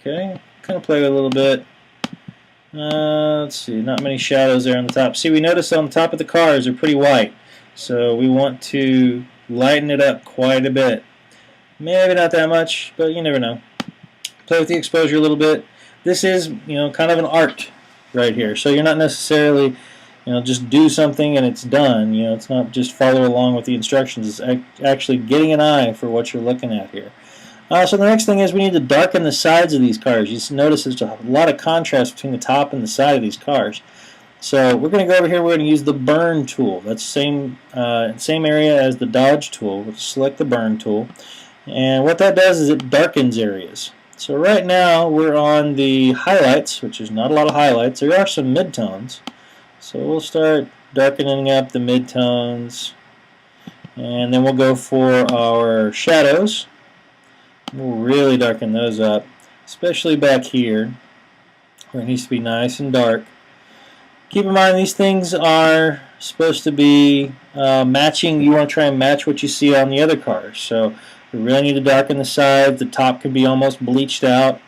Okay, kind of play with it a little bit. Let's see, not many shadows there on the top. See, we notice on the top of the cars they're pretty white, so we want to lighten it up quite a bit. Maybe not that much, but you never know. Play with the exposure a little bit. This is, kind of an art right here, so you're not necessarily, just do something and it's done. It's not just follow along with the instructions. It's actually getting an eye for what you're looking at here. So the next thing is we need to darken the sides of these cars. You notice there's a lot of contrast between the top and the side of these cars. So we're going to go over here. We're going to use the burn tool. That's same area as the dodge tool. We'll select the burn tool, and what that does is it darkens areas. So right now we're on the highlights, which is not a lot of highlights. There are some midtones, so we'll start darkening up the midtones, and then we'll go for our shadows. We'll really darken those up, especially back here where it needs to be nice and dark. Keep in mind these things are supposed to be matching. You want to try and match what you see on the other cars. So we really need to darken the sides. The top can be almost bleached out.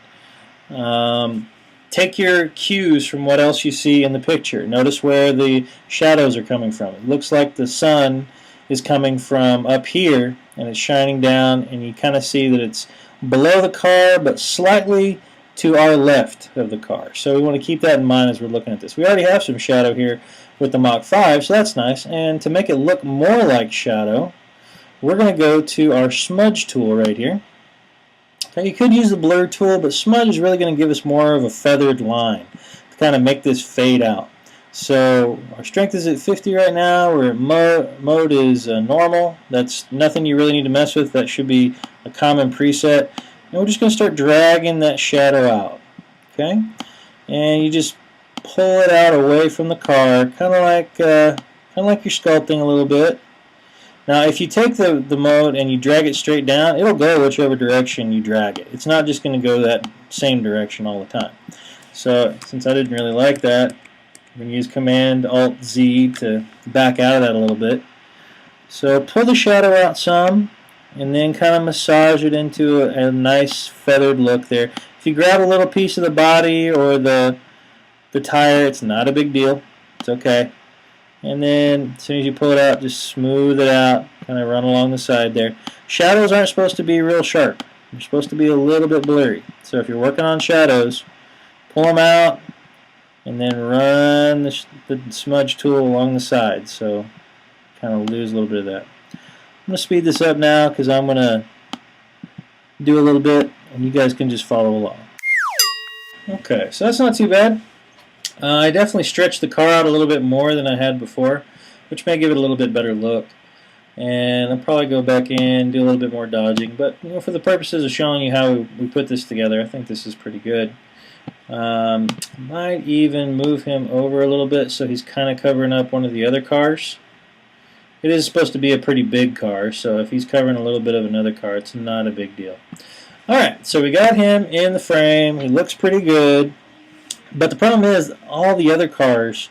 Take your cues from what else you see in the picture. Notice where the shadows are coming from. It looks like the sun is coming from up here and it's shining down, and you kind of see that it's below the car but slightly to our left of the car. So we want to keep that in mind as we're looking at this. We already have some shadow here with the Mach 5, so that's nice. And to make it look more like shadow, we're going to go to our smudge tool right here. Now you could use the blur tool, but smudge is really going to give us more of a feathered line to kind of make this fade out. So our strength is at 50 right now. We're at mode is normal. That's nothing you really need to mess with. That should be a common preset. And we're just going to start dragging that shadow out. Okay, and you just pull it out away from the car, kind of like you're sculpting a little bit. Now, if you take the mode and you drag it straight down, it'll go whichever direction you drag it. It's not just going to go that same direction all the time. So since I didn't really like that, I'm going to use Command-Alt-Z to back out of that a little bit. So pull the shadow out some, and then kind of massage it into a nice feathered look there. If you grab a little piece of the body or the tire, it's not a big deal. It's okay. And then as soon as you pull it out, just smooth it out, kind of run along the side there. Shadows aren't supposed to be real sharp. They're supposed to be a little bit blurry. So if you're working on shadows, pull them out and then run the smudge tool along the side. So kind of lose a little bit of that. I'm going to speed this up now because I'm going to do a little bit and you guys can just follow along. Okay, so that's not too bad. I definitely stretched the car out a little bit more than I had before, which may give it a little bit better look. And I'll probably go back in, do a little bit more dodging. But for the purposes of showing you how we put this together, I think this is pretty good. Might even move him over a little bit so he's kind of covering up one of the other cars. It is supposed to be a pretty big car, so if he's covering a little bit of another car, it's not a big deal. Alright, so we got him in the frame. He looks pretty good. But the problem is all the other cars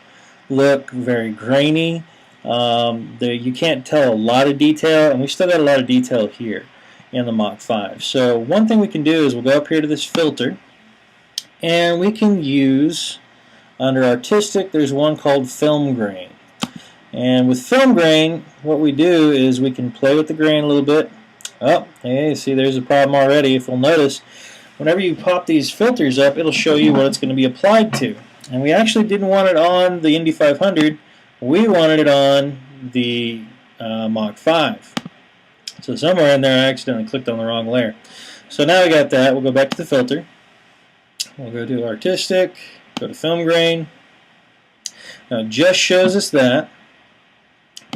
look very grainy. You can't tell a lot of detail, and we still got a lot of detail here in the Mach 5. So one thing we can do is we'll go up here to this filter, and we can use, under Artistic, there's one called Film Grain. And with Film Grain, what we do is we can play with the grain a little bit. Oh, hey, see, there's a problem already. If you'll notice, whenever you pop these filters up, it'll show you what it's going to be applied to. And we actually didn't want it on the Indy 500. We wanted it on the Mach 5. So somewhere in there I accidentally clicked on the wrong layer. So now we got that. We'll go back to the filter. We'll go to Artistic, go to Film Grain. Now it just shows us that.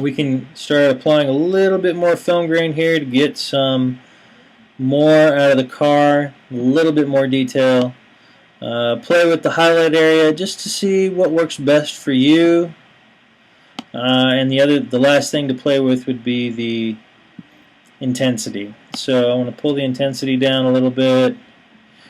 We can start applying a little bit more film grain here to get some more out of the car, a little bit more detail. Play with the highlight area just to see what works best for you. And the last thing to play with would be the intensity. So I want to pull the intensity down a little bit.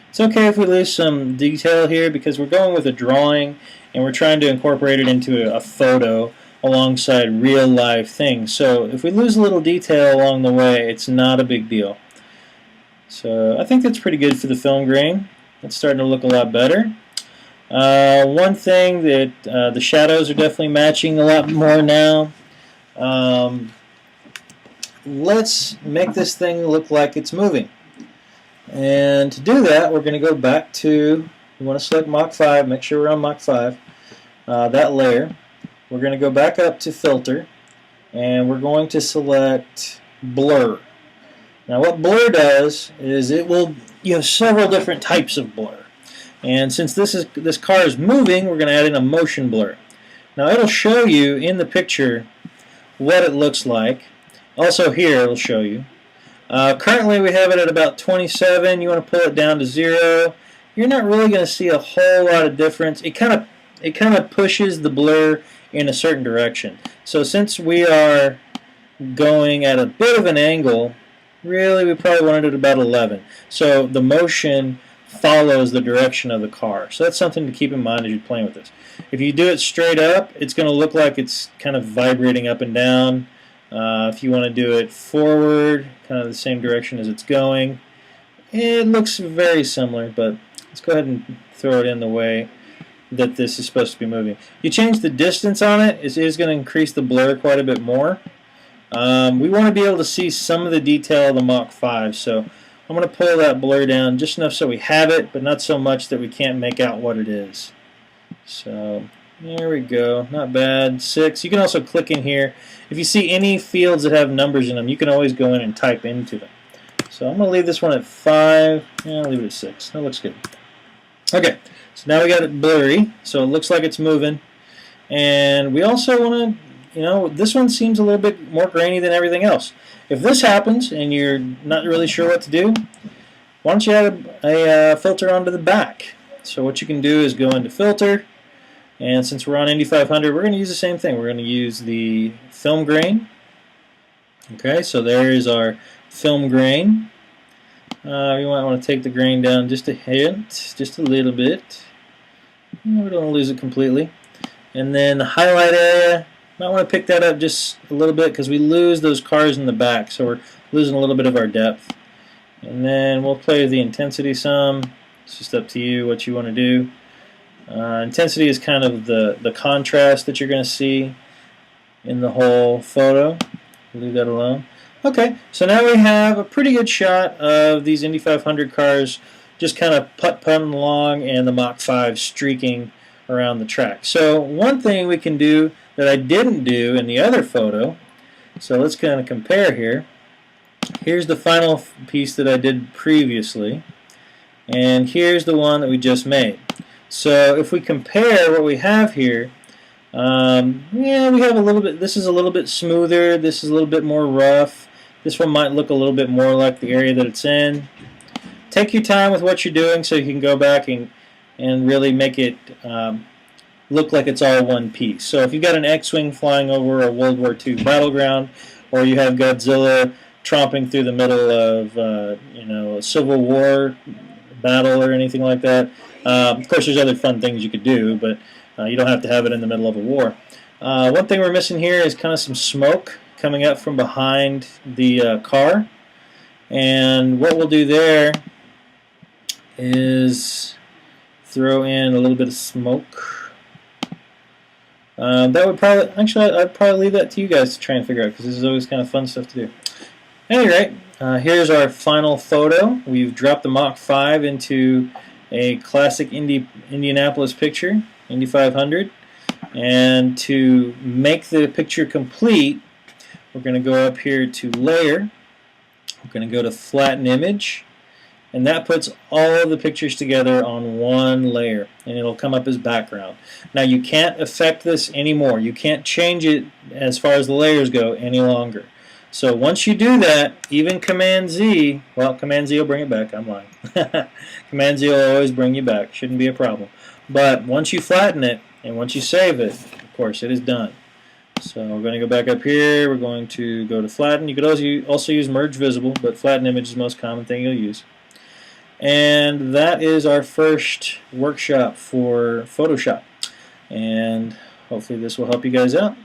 It's okay if we lose some detail here because we're going with a drawing and we're trying to incorporate it into a photo alongside real life things. So if we lose a little detail along the way, it's not a big deal. So I think that's pretty good for the film grain. It's starting to look a lot better. One thing that the shadows are definitely matching a lot more now. Let's make this thing look like it's moving. And to do that, we're going to go back to, we want to select Mach 5, make sure we're on Mach 5, that layer. We're going to go back up to Filter, and we're going to select Blur. Now what blur does is you have several different types of blur. And since this car is moving, we're going to add in a motion blur. Now it'll show you in the picture what it looks like. Also here it'll show you. Currently we have it at about 27. You want to pull it down to 0. You're not really going to see a whole lot of difference. It kind of pushes the blur in a certain direction. So since we are going at a bit of an angle, really we probably wanted it about 11. So the motion follows the direction of the car. So that's something to keep in mind as you're playing with this. If you do it straight up, it's going to look like it's kind of vibrating up and down. If you want to do it forward, kind of the same direction as it's going, it looks very similar, but let's go ahead and throw it in the way that this is supposed to be moving. You change the distance on it, it is going to increase the blur quite a bit more. We want to be able to see some of the detail of the Mach 5, so I'm going to pull that blur down just enough so we have it, but not so much that we can't make out what it is. So there we go, not bad. 6. You can also click in here. If you see any fields that have numbers in them, you can always go in and type into them. So I'm going to leave this one at 5. Yeah, I'll leave it at 6. That looks good. Okay, so now we got it blurry, so it looks like it's moving. And we also want to, this one seems a little bit more grainy than everything else. If this happens and you're not really sure what to do, why don't you add a filter onto the back? So what you can do is go into Filter, and since we're on Indy 500, we're going to use the same thing. We're going to use the film grain. Okay, so there is our film grain. You might want to take the grain down just a hint, just a little bit. We don't lose it completely. And then the highlight area, might want to pick that up just a little bit because we lose those cars in the back, so we're losing a little bit of our depth. And then we'll play with the intensity some. It's just up to you what you want to do. Intensity is kind of the contrast that you're going to see in the whole photo. Leave that alone. Okay, so now we have a pretty good shot of these Indy 500 cars just kind of putt-putting along and the Mach 5 streaking around the track. So one thing we can do that I didn't do in the other photo, so let's kind of compare here. Here's the final piece that I did previously, and here's the one that we just made. So if we compare what we have here, yeah, we have a little bit, this is a little bit smoother, this is a little bit more rough, this one might look a little bit more like the area that it's in. Take your time with what you're doing so you can go back and really make it look like it's all one piece. So if you've got an X-Wing flying over a World War II battleground, or you have Godzilla tromping through the middle of a Civil War battle or anything like that, of course there's other fun things you could do, but you don't have to have it in the middle of a war. One thing we're missing here is kind of some smoke coming up from behind the car, and what we'll do there is throw in a little bit of smoke. That would probably, actually I'd probably leave that to you guys to try and figure out, because this is always kind of fun stuff to do. At any rate, here's our final photo. We've dropped the Mach 5 into a classic Indianapolis picture, Indy 500, and to make the picture complete, we're going to go up here to Layer, we're going to go to Flatten Image, and that puts all of the pictures together on one layer, and it'll come up as background. Now you can't affect this anymore. You can't change it as far as the layers go any longer. So once you do that, even Command Z, well, Command Z will bring it back, I'm lying. Command Z will always bring you back, shouldn't be a problem. But once you flatten it, and once you save it, of course, it is done. So we're going to go back up here, we're going to go to Flatten. You could also use Merge Visible, but Flatten Image is the most common thing you'll use. And that is our first workshop for Photoshop. And hopefully this will help you guys out.